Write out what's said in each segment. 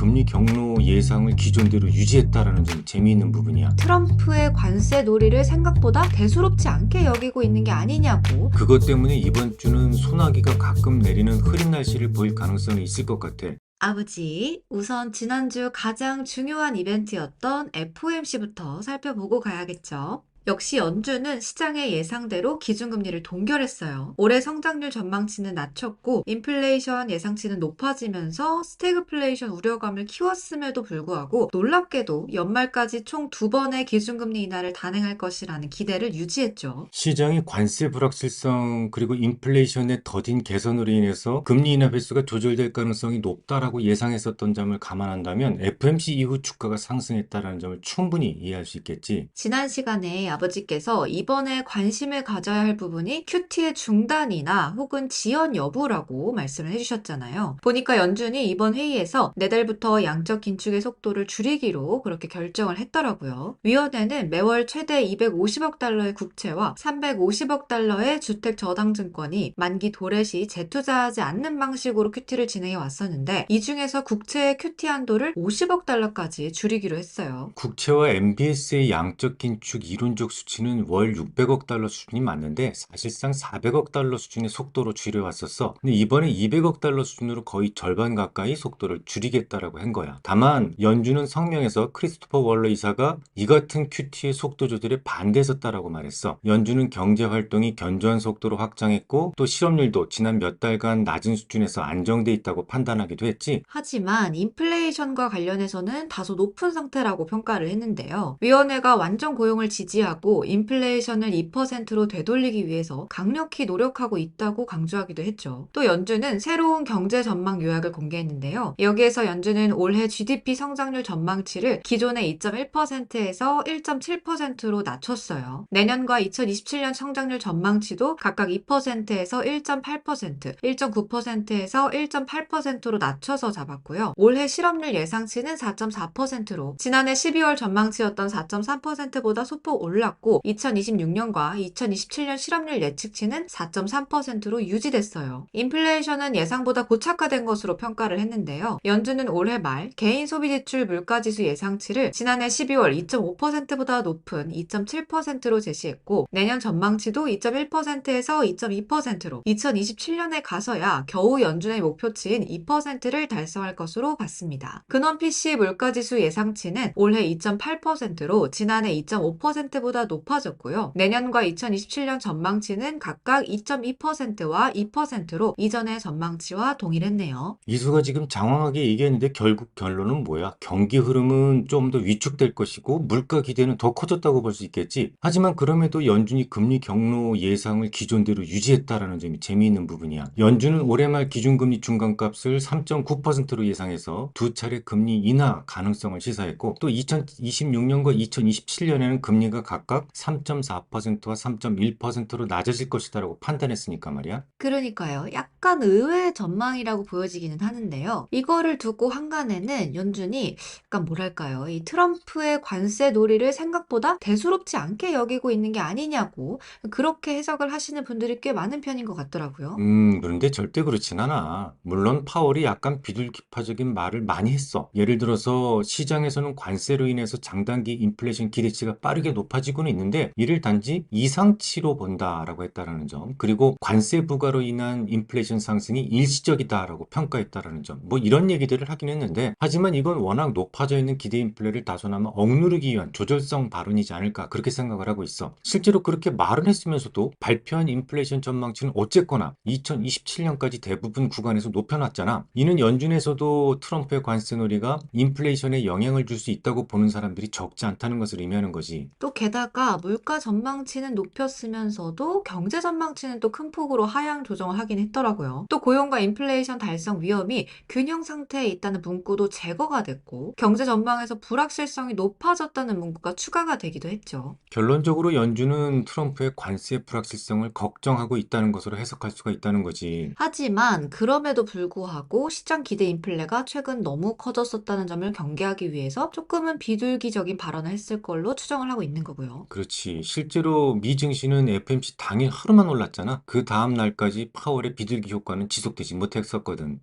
금리 경로 예상을 기존대로 유지했다라는 점 재미있는 부분이야. 트럼프의 관세 놀이를 생각보다 대수롭지 않게 여기고 있는 게 아니냐고. 그것 때문에 이번 주는 소나기가 가끔 내리는 흐린 날씨를 보일 가능성이 있을 것 같아. 아버지, 우선 지난주 가장 중요한 이벤트였던 FOMC부터 살펴보고 가야겠죠. 역시 연준은 시장의 예상대로 기준금리를 동결했어요. 올해 성장률 전망치는 낮췄고 인플레이션 예상치는 높아지면서 스태그플레이션 우려감을 키웠음에도 불구하고 놀랍게도 연말까지 총 2번의 기준금리 인하를 단행할 것이라는 기대를 유지했죠. 시장이 관세 불확실성 그리고 인플레이션의 더딘 개선으로 인해서 금리 인하 횟수가 조절될 가능성이 높다라고 예상했었던 점을 감안한다면 FMC 이후 주가가 상승했다라는 점을 충분히 이해할 수 있겠지. 지난 시간에 아버지께서 이번에 관심을 가져야 할 부분이 QT의 중단이나 혹은 지연 여부라고 말씀을 해주셨잖아요. 보니까 연준이 이번 회의에서 내달부터 양적 긴축의 속도를 줄이기로 그렇게 결정을 했더라고요. 위원회는 매월 최대 250억 달러의 국채와 350억 달러의 주택 저당증권이 만기 도래 시 재투자하지 않는 방식으로 QT를 진행해 왔었는데 이 중에서 국채의 QT 한도를 50억 달러까지 줄이기로 했어요. 국채와 MBS의 양적 긴축 이론적 수치는 월 600억 달러 수준이 맞는데 사실상 400억 달러 수준의 속도로 줄여왔었어. 근데 이번에 200억 달러 수준으로 거의 절반 가까이 속도를 줄이겠다라고 한 거야. 다만 연준은 성명에서 크리스토퍼 월러 이사가 이 같은 QT의 속도 조절에 반대했었다라고 말했어. 연준은 경제 활동이 견조한 속도로 확장했고 또 실업률도 지난 몇 달간 낮은 수준에서 안정돼 있다고 판단하기도 했지. 하지만 인플레이션과 관련해서는 다소 높은 상태라고 평가를 했는데요. 위원회가 완전 고용을 지지하고 인플레이션을 2%로 되돌리기 위해서 강력히 노력하고 있다고 강조하기도 했죠. 또 연준은 새로운 경제 전망 요약을 공개했는데요. 여기에서 연준은 올해 GDP 성장률 전망치를 기존의 2.1%에서 1.7%로 낮췄어요. 내년과 2027년 성장률 전망치도 각각 2%에서 1.8%, 1.9%에서 1.8%로 낮춰서 잡았고요. 올해 실업률 예상치는 4.4%로 지난해 12월 전망치였던 4.3%보다 소폭 올랐고 2026년과 2027년 실업률 예측치는 4.3%로 유지됐어요. 인플레이션은 예상보다 고착화된 것으로 평가를 했는데요. 연준은 올해 말 개인 소비지출 물가지수 예상치를 지난해 12월 2.5%보다 높은 2.7%로 제시했고 내년 전망치도 2.1%에서 2.2%로 2027년에 가서야 겨우 연준의 목표치인 2%를 달성할 것으로 봤습니다. 근원 PC 물가지수 예상치는 올해 2.8%로 지난해 2.5%보다 높아졌고요. 내년과 2027년 전망치는 각각 2.2%와 2%로 이전의 전망치와 동일했네요. 이수가 지금 장황하게 얘기했는데 결국 결론은 뭐야? 경기 흐름은 좀 더 위축될 것이고 물가 기대는 더 커졌다고 볼 수 있겠지. 하지만 그럼에도 연준이 금리 경로 예상을 기존대로 유지했다라는 점이 재미있는 부분이야. 연준은 올해 말 기준금리 중간값을 3.9%로 예상해서 두 차례 금리 인하 가능성을 시사했고 또 2026년과 2027년에는 금리가 각각 3.4%와 3.1%로 낮아질 것이다라고 판단했으니까 말이야. 그러니까요. 약간 의외의 전망이라고 보여지기는 하는데요. 이거를 두고 한간에는 연준이 약간 뭐랄까요. 이 트럼프의 관세 놀이를 생각보다 대수롭지 않게 여기고 있는 게 아니냐고 그렇게 해석을 하시는 분들이 꽤 많은 편인 것 같더라고요. 그런데 절대 그렇진 않아. 물론 파월이 약간 비둘기파적인 말을 많이 했어. 예를 들어서 시장에서는 관세로 인해서 장단기 인플레이션 기대치가 빠르게 높아지고는 있는데 이를 단지 이상치로 본다라고 했다라는 점. 그리고 관세 부과로 인한 인플레이션 상승이 일시적이다라고 평가했다라는 점. 뭐 이런 얘기들을 하긴 했는데 하지만 이건 워낙 높아져 있는 기대 인플레를 다소나마 억누르기 위한 조절성 발언이지 않을까 그렇게 생각을 하고 있어. 실제로 그렇게 말은 했으면서도 발표한 인플레이션 전망치는 어쨌거나 2027년까지 대부분 구간에서 높여놨잖아. 이는 연준에서도 트럼프의 관세 놀이가 인플레이션에 영향을 줄 수 있다고 보는 사람들이 적지 않다는 것을 의미하는 거지. 또 게다가 물가 전망치는 높였으면서도 경제 전망치는 또 큰 폭으로 하향 조정을 하긴 했더라고요. 또 고용과 인플레이션 달성 위험이 균형 상태에 있다는 문구도 제거가 됐고 경제 전망에서 불확실성이 높아졌다는 문구가 추가가 되기도 했죠. 결론적으로 연준은 트럼프의 관세 불확실성을 걱정하고 있다는 것으로 해석할 수가 있다는 거지. 하지만 그럼에도 불구하고 시장 기대 인플레가 최근 너무 커졌었다는 점을 경계하기 위해서 조금은 비둘기적인 발언을 했을 걸로 추정을 하고 있는 거고요. 그렇지. 실제로 미 증시는 FMC 당일 하루만 올랐잖아. 그 다음 날까지 파월의 비둘기 효과는 지속되지 못했었거든.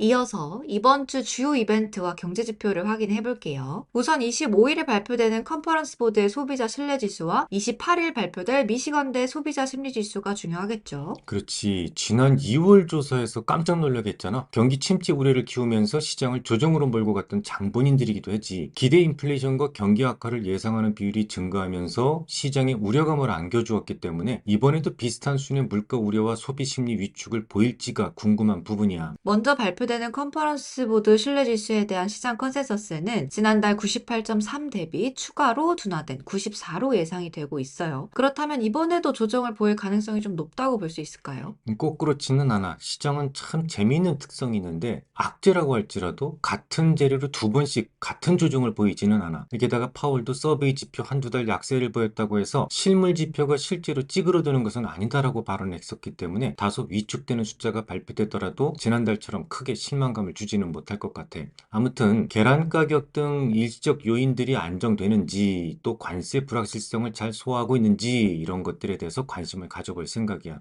이어서 이번 주 주요 이벤트와 경제 지표를 확인해 볼게요. 우선 25일에 발표되는 컨퍼런스 보드의 소비자 신뢰 지수와 28일 발표될 미시건대 소비자 심리 지수가 중요하겠죠. 그렇지. 지난 2월 조사에서 깜짝 놀라게 했잖아. 경기 침체 우려를 키우면서 시장을 조정으로 몰고 갔던 장본인들이기도 했지. 기대 인플레이션과 경기 악화를 예상하는 비율이 증가하면서 시장에 우려감을 안겨주었기 때문에 이번에도 비슷한 수준의 물가 우려와 소비 심리 위축을 보일지가 궁금한 부분이야. 먼저 발표되는 컨퍼런스 보드 신뢰 지수에 대한 시장 컨센서스는 지난달 98.3 대비 추가로 둔화된 94로 예상이 되고 있어요. 그렇다면 이번에도 조정을 보일 가능성이 좀 높다고 볼 수 있을까요? 꼭 그렇지는 않아. 시장은 참 재미있는 특성이 있는데 악재라고 할지라도 같은 재료로 두 번씩 같은 조정을 보이지는 않아. 게다가 파월도 서베이 지표 한두 달 약세를 보였다고 해서 실물 지표가 실제로 찌그러드는 것은 아니다라고 발언했었기 때문에 다소 위축되는 숫자가 발표되더라도 지난달처럼 크게 실망감을 주지는 못할 것 같아. 아무튼 계란 가격 등 일시적 요인들이 안정되는지 또 관세 불확실성을 잘 소화하고 있는지 이런 것들에 대해서 관심을 가져볼 생각이야.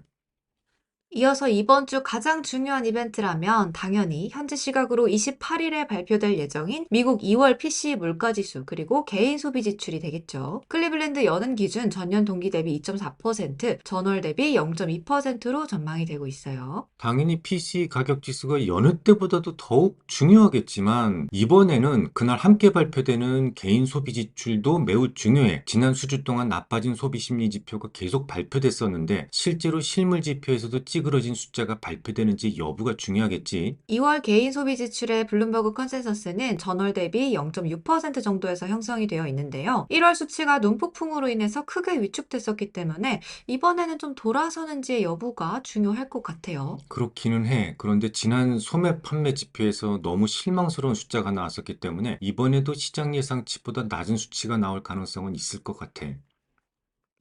이어서 이번 주 가장 중요한 이벤트라면 당연히 현지 시각으로 28일에 발표될 예정인 미국 2월 PCE 물가지수 그리고 개인 소비 지출이 되겠죠. 클리블랜드 여는 기준 전년 동기 대비 2.4%, 전월 대비 0.2%로 전망이 되고 있어요. 당연히 PC 가격 지수가 여느 때보다도 더욱 중요하겠지만 이번에는 그날 함께 발표되는 개인 소비 지출도 매우 중요해. 지난 수주 동안 나빠진 소비 심리 지표가 계속 발표됐었는데 실제로 실물 지표에서도 찌그러진 숫자가 발표되는지 여부가 중요하겠지. 2월 개인 소비 지출의 블룸버그 컨센서스는 전월 대비 0.6% 정도에서 형성이 되어 있는데요. 1월 수치가 눈폭풍으로 인해서 크게 위축됐었기 때문에 이번에는 좀 돌아서는지의 여부가 중요할 것 같아요. 그렇기는 해. 그런데 지난 소매 판매 지표에서 너무 실망스러운 숫자가 나왔었기 때문에 이번에도 시장 예상치보다 낮은 수치가 나올 가능성은 있을 것 같아.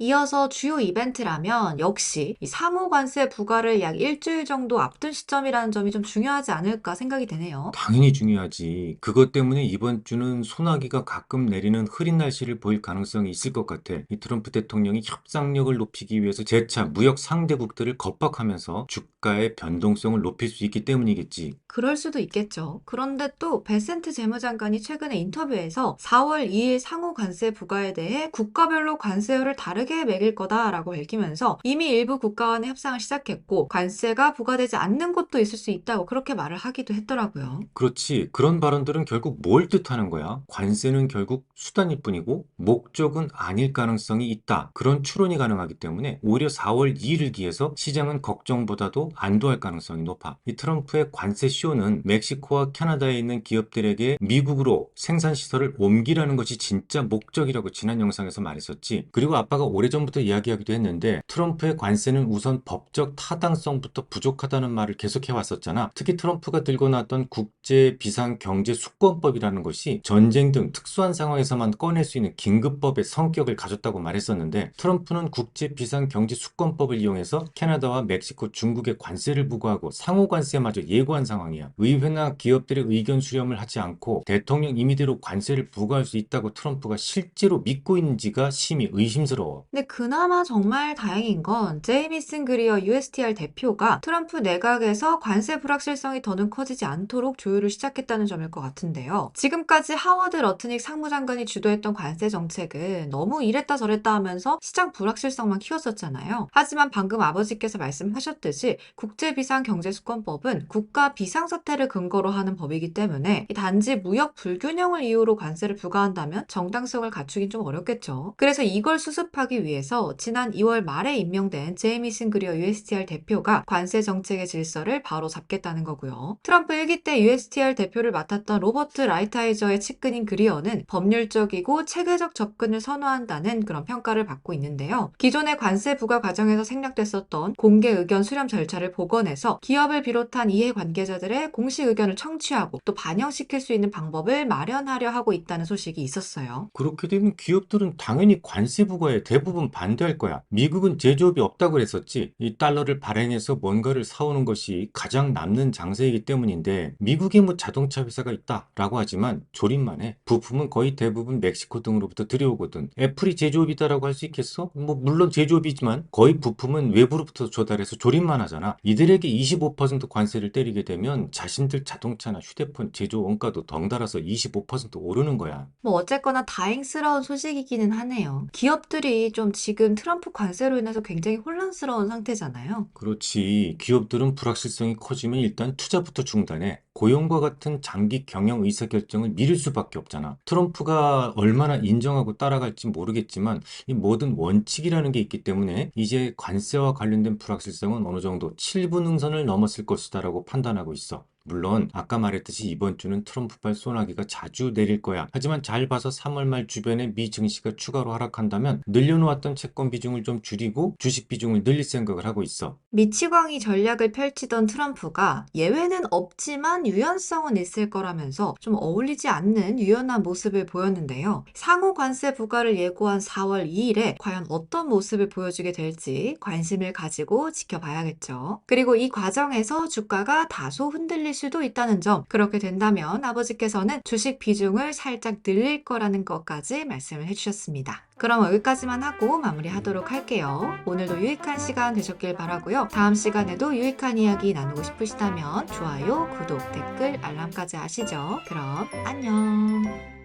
이어서 주요 이벤트라면 역시 이 상호 관세 부과를 약 일주일 정도 앞둔 시점이라는 점이 좀 중요하지 않을까 생각이 되네요. 당연히 중요하지. 그것 때문에 이번 주는 소나기가 가끔 내리는 흐린 날씨를 보일 가능성이 있을 것 같아. 이 트럼프 대통령이 협상력을 높이기 위해서 재차 무역 상대국들을 겁박하면서 주가의 변동성을 높일 수 있기 때문이겠지. 그럴 수도 있겠죠. 그런데 또 베센트 재무장관이 최근에 인터뷰에서 4월 2일 상호 관세 부과에 대해 국가별로 관세율을 다르게 매길 거다라고 밝히면서 이미 일부 국가 간의 협상을 시작했고 관세가 부과되지 않는 곳도 있을 수 있다고 그렇게 말을 하기도 했더라고요. 그렇지. 그런 발언들은 결국 뭘 뜻하는 거야? 관세는 결국 수단일 뿐이고 목적은 아닐 가능성이 있다. 그런 추론이 가능하기 때문에 오히려 4월 2일을 기해서 시장은 걱정보다도 안도할 가능성이 높아. 이 트럼프의 관세 쇼는 멕시코와 캐나다에 있는 기업들에게 미국으로 생산 시설을 옮기라는 것이 진짜 목적이라고 지난 영상에서 말했었지. 그리고 아빠가 오래전부터 이야기하기도 했는데 트럼프의 관세는 우선 법적 타당성부터 부족하다는 말을 계속해 왔었잖아. 특히 트럼프가 들고 나왔던 국제 비상 경제 수권법이라는 것이 전쟁 등 특수한 상황에서만 꺼낼 수 있는 긴급법의 성격을 가졌다고 말했었는데 트럼프는 국제 비상 경제 수권법을 이용해서 캐나다와 멕시코, 중국에 관세를 부과하고 상호 관세마저 예고한 상황이야. 의회나 기업들의 의견 수렴을 하지 않고 대통령 임의대로 관세를 부과할 수 있다고 트럼프가 실제로 믿고 있는지가 심히 의심스러워. 근데 그나마 정말 다행인 건 제이미슨 그리어 USTR 대표가 트럼프 내각에서 관세 불확실성이 더는 커지지 않도록 조율을 시작했다는 점일 것 같은데요. 지금까지 하워드 러트닉 상무장관이 주도했던 관세 정책은 너무 이랬다 저랬다 하면서 시장 불확실성만 키웠었잖아요. 하지만 방금 아버지께서 말씀하셨듯이 국제비상경제수권법은 국가 비상사태를 근거로 하는 법이기 때문에 단지 무역 불균형을 이유로 관세를 부과한다면 정당성을 갖추긴 좀 어렵겠죠. 그래서 이걸 수습하기 위해서 지난 2월 말에 임명된 제이미슨 그리어 USTR 대표가 관세 정책의 질서를 바로 잡겠다는 거고요. 트럼프 1기 때 USTR 대표를 맡았던 로버트 라이트하이저의 측근인 그리어는 법률적이고 체계적 접근을 선호한다는 그런 평가를 받고 있는데요. 기존의 관세 부과 과정에서 생략됐었던 공개 의견 수렴 절차를 복원해서 기업을 비롯한 이해관계자들의 공식 의견을 청취하고 또 반영시킬 수 있는 방법을 마련하려 하고 있다는 소식이 있었어요. 그렇게 되면 기업들은 당연히 관세 부과에 대부분 반대할 거야. 미국은 제조업이 없다고 그랬었지. 이 달러를 발행해서 뭔가를 사오는 것이 가장 남는 장세이기 때문인데 미국에 뭐 자동차 회사가 있다라고 하지만 조립만 해. 부품은 거의 대부분 멕시코 등으로부터 들여오거든. 애플이 제조업이다라고 할 수 있겠어? 뭐 물론 제조업이지만 거의 부품은 외부로부터 조달해서 조립만 하잖아. 이들에게 25% 관세를 때리게 되면 자신들 자동차나 휴대폰 제조 원가도 덩달아서 25% 오르는 거야. 뭐 어쨌거나 다행스러운 소식이기는 하네요. 기업들이 좀 지금 트럼프 관세로 인해서 굉장히 혼란스러운 상태잖아요. 그렇지. 기업들은 불확실성이 커지면 일단 투자부터 중단해. 고용과 같은 장기 경영 의사결정을 미룰 수밖에 없잖아. 트럼프가 얼마나 인정하고 따라갈지 모르겠지만 이 모든 원칙이라는 게 있기 때문에 이제 관세와 관련된 불확실성은 어느 정도 7분 응선을 넘었을 것이다라고 판단하고 있어. 물론 아까 말했듯이 이번 주는 트럼프발 소나기가 자주 내릴 거야. 하지만 잘 봐서 3월 말 주변에 미 증시가 추가로 하락한다면 늘려놓았던 채권 비중을 좀 줄이고 주식 비중을 늘릴 생각을 하고 있어. 미치광이 전략을 펼치던 트럼프가 예외는 없지만 유연성은 있을 거라면서 좀 어울리지 않는 유연한 모습을 보였는데요. 상호 관세 부과를 예고한 4월 2일에 과연 어떤 모습을 보여주게 될지 관심을 가지고 지켜봐야겠죠. 그리고 이 과정에서 주가가 다소 흔들릴 수도 있다는 점, 그렇게 된다면 아버지께서는 주식 비중을 살짝 늘릴 거라는 것까지 말씀을 해주셨습니다. 그럼 여기까지만 하고 마무리하도록 할게요. 오늘도 유익한 시간 되셨길 바라고요. 다음 시간에도 유익한 이야기 나누고 싶으시다면 좋아요, 구독, 댓글, 알람까지 아시죠? 그럼 안녕.